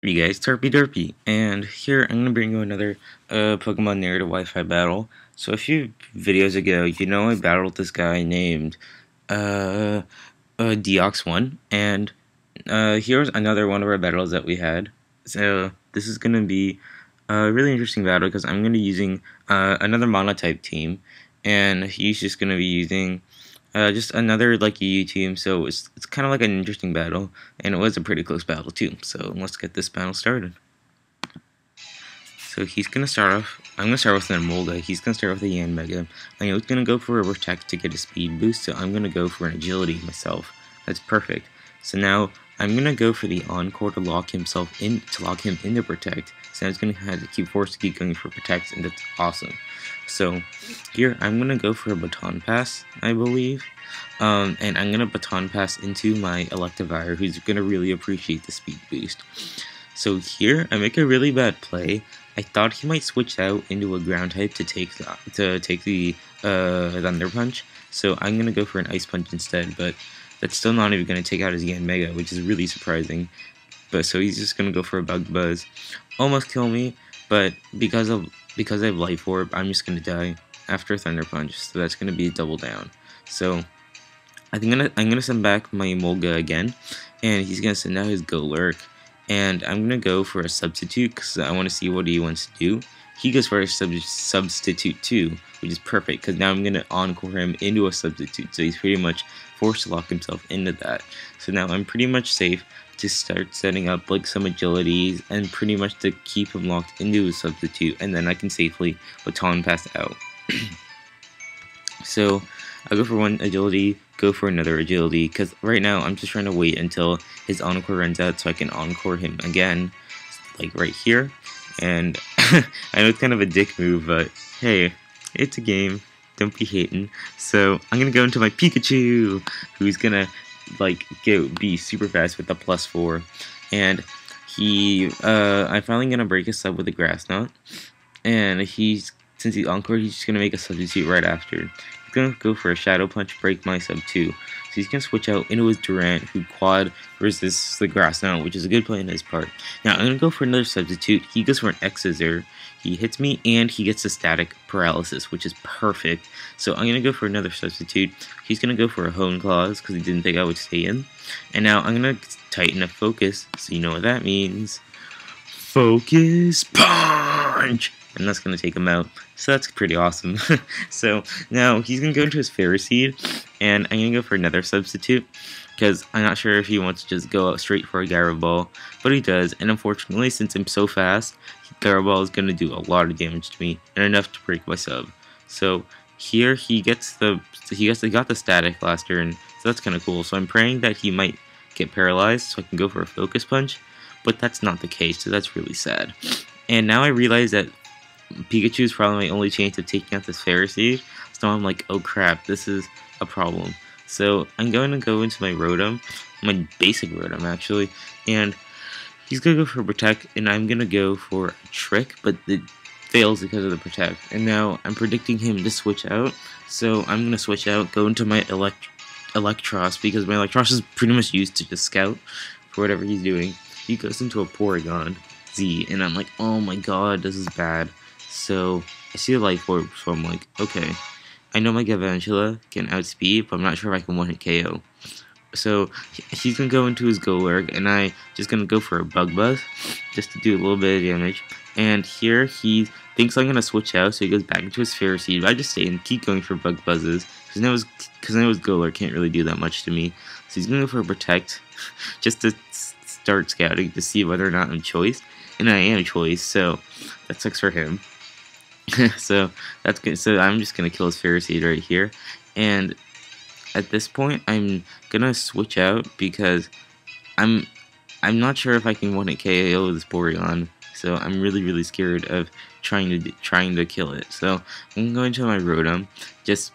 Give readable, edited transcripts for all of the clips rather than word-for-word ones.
You guys, Terpy Derpy, and here I'm gonna bring you another Pokemon Narrated Wi-Fi battle. So a few videos ago, I battled this guy named uh, deox 1, and here's another one of our battles that we had. So this is gonna be a really interesting battle because I'm gonna be using another Monotype team, and he's just gonna be using just another like EU team, so it's kind of like an interesting battle, and it was a pretty close battle too. So let's get this battle started. So he's gonna start off. I'm gonna start with an Emolga. He's gonna start with a Yanmega. I know he's gonna go for a Protect to get a speed boost, so I'm gonna go for an Agility myself. That's perfect. So now I'm gonna go for the Encore to lock him into Protect. So now he's gonna have to keep going for Protect, and that's awesome. So here I'm gonna go for a Baton Pass, I believe, and I'm gonna Baton Pass into my Electivire, who's gonna really appreciate the speed boost. So here I make a really bad play. I thought he might switch out into a Ground type to take the Thunder Punch. So I'm gonna go for an Ice Punch instead, but that's still not even gonna take out his Yanmega, which is really surprising. But so he's just gonna go for a Bug Buzz, almost kill me, but because I have Life Orb, I'm just gonna die after a Thunder Punch. So that's gonna be a double down. So I'm gonna send back my Emolga again, and he's gonna send out his Golurk. And I'm going to go for a Substitute because I want to see what he wants to do. He goes for a Substitute too, which is perfect because now I'm going to Encore him into a Substitute. So he's pretty much forced to lock himself into that. So now I'm pretty much safe to start setting up like some agilities and pretty much to keep him locked into a Substitute. And then I can safely Baton Pass out. So I'll go for one agility, go for another agility, because right now I'm just trying to wait until his Encore runs out so I can Encore him again, like right here. And I know it's kind of a dick move, but hey, it's a game, don't be hating. So I'm gonna go into my Pikachu, who's gonna like be super fast with the +4, and I'm finally gonna break a sub with a Grass Knot, and since he's Encore, he's just gonna make a Substitute right after. He's gonna go for a Shadow Punch, break my sub too. So he's gonna switch out into his Durant, who quad resists the Grass Knot, which is a good play on his part. Now I'm gonna go for another Substitute. He goes for an X-Scissor. He hits me and he gets a Static Paralysis, which is perfect. So I'm gonna go for another Substitute. He's gonna go for a Hone Claws because he didn't think I would stay in. And now I'm gonna tighten a Focus, so you know what that means. Focus Punch! And that's going to take him out. So that's pretty awesome. So now he's going to go into his Fairy Seed, and I'm going to go for another Substitute, because I'm not sure if he wants to just go out straight for a Gyro Ball, but he does, and unfortunately, since I'm so fast, Gyro Ball is going to do a lot of damage to me, and enough to break my sub. So here he got the Static last turn, so that's kind of cool. So I'm praying that he might get paralyzed, so I can go for a Focus Punch, but that's not the case, so that's really sad. And now I realize that Pikachu is probably my only chance of taking out this Fairy Seed, so I'm like, oh crap, this is a problem. So I'm going to go into my Rotom, my basic Rotom actually, and he's going to go for Protect, and I'm going to go for a Trick, but it fails because of the Protect. And now I'm predicting him to switch out, so I'm going to switch out, go into my Electros, because my Electros is pretty much used to just scout for whatever he's doing. He goes into a Porygon Z, and I'm like, oh my god, this is bad. So I see the Life Orb, so I'm like, okay, I know my Galvantula can outspeed, but I'm not sure if I can one-hit KO. So he's going to go into his Golurk, and I just going to go for a Bug Buzz, just to do a little bit of damage. And here he thinks I'm going to switch out, so he goes back into his Fairy Seed, but I just stay and keep going for Bug Buzzes, because I know his Golurk can't really do that much to me. So he's going to go for a Protect, just to start scouting to see whether or not I'm choice. And I am choice, so that sucks for him. So that's good. So I'm just gonna kill his Fairy Seed right here, and at this point I'm gonna switch out because I'm not sure if I can one-hit KO this Porygon. So I'm really scared of trying to kill it. So I'm going to my Rotom just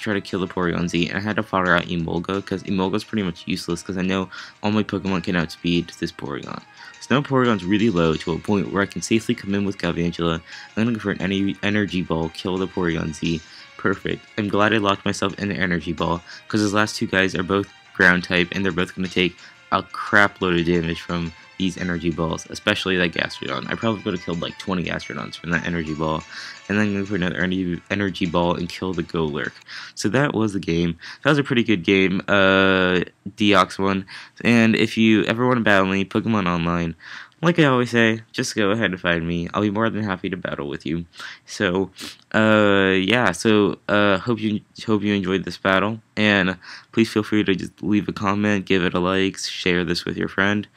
try to kill the Porygon Z. And I had to fire out Emolga because Emolga's pretty much useless because I know all my Pokemon can outspeed this Porygon. So now Porygon's really low to a point where I can safely come in with Galvantula. I'm gonna go for an Energy Ball, kill the Porygon Z. Perfect. I'm glad I locked myself in the Energy Ball because his last two guys are both Ground type and they're both gonna take a crap load of damage from these energy balls, especially that Gastrodon. I probably would have killed like 20 Gastrodons from that energy ball, and then go for another energy ball and kill the Golurk. So that was the game. That was a pretty good game, deox one. And if you ever want to battle me, Pokemon Online, like I always say, just go ahead and find me. I'll be more than happy to battle with you. So, yeah. So, hope you enjoyed this battle, and please feel free to just leave a comment, give it a like, share this with your friend,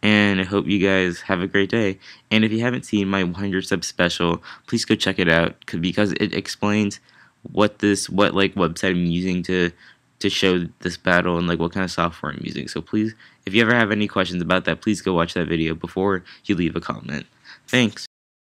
and I hope you guys have a great day. And if you haven't seen my 100 sub special, please go check it out because it explains what like website I'm using to show this battle and like what kind of software I'm using. So please, if you ever have any questions about that, please go watch that video before you leave a comment. Thanks.